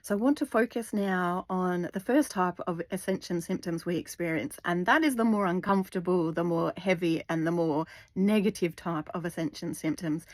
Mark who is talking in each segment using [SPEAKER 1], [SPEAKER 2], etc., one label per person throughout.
[SPEAKER 1] So I want to focus now on the first type of Ascension symptoms we experience, and that is the more uncomfortable, the more heavy, and the more negative type of Ascension symptoms.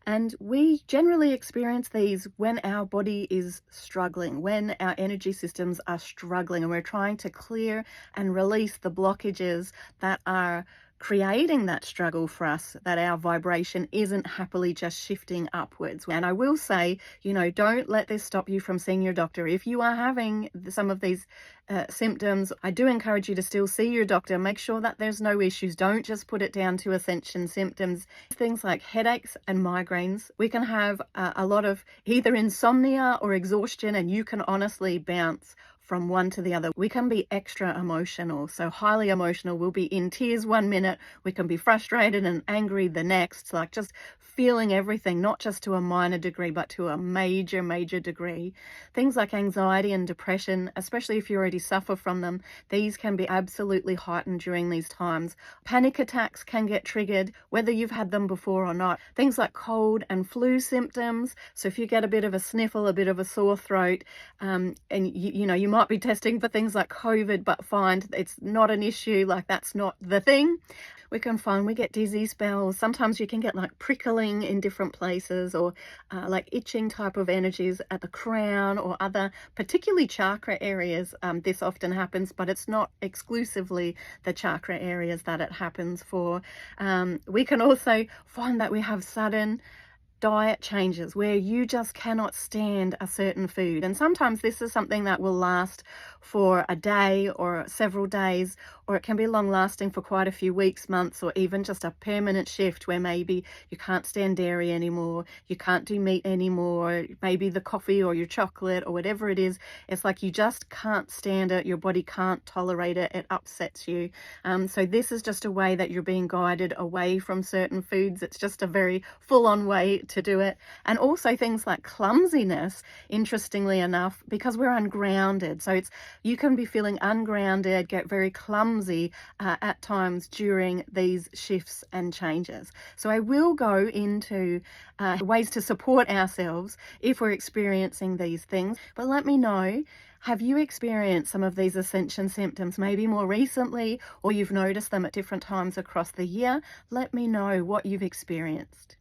[SPEAKER 1] And we generally experience these when our body is struggling, when our energy systems are struggling, and we're trying to clear and release the blockages that are creating that struggle for us, that our vibration isn't happily just shifting upwards. And I will say, don't let this stop you from seeing your doctor. If you are having some of these symptoms, I do encourage you to still see your doctor. Make sure that there's no issues. Don't just put it down to Ascension symptoms. Things like headaches and migraines. We can have a lot of either insomnia or exhaustion, and you can honestly bounce from one to the other. We can be extra emotional, so highly emotional. We'll be in tears one minute, we can be frustrated and angry the next, like just feeling everything, not just to a minor degree, but to a major, major degree. Things like anxiety and depression, especially if you already suffer from them, these can be absolutely heightened during these times. Panic attacks can get triggered, whether you've had them before or not. Things like cold and flu symptoms. So if you get a bit of a sniffle, a bit of a sore throat, and you might be testing for things like COVID, but find it's not an issue, like that's not the thing. We can find we get dizzy spells. Sometimes you can get like prickling in different places, or like itching type of energies at the crown or other, particularly chakra areas. This often happens, but it's not exclusively the chakra areas that it happens for. We can also find that we have sudden diet changes where you just cannot stand a certain food. And sometimes this is something that will last for a day or several days, or it can be long lasting for quite a few weeks, months, or even just a permanent shift where maybe you can't stand dairy anymore, you can't do meat anymore, maybe the coffee or your chocolate or whatever it is. It's like you just can't stand it, your body can't tolerate it, it upsets you. So this is just a way that you're being guided away from certain foods. It's just a very full-on way to do it. And also things like clumsiness, interestingly enough, because we're ungrounded. So you can be feeling ungrounded, get very clumsy at times during these shifts and changes. So I will go into ways to support ourselves if we're experiencing these things. But let me know, have you experienced some of these Ascension symptoms maybe more recently, or you've noticed them at different times across the year? Let me know what you've experienced.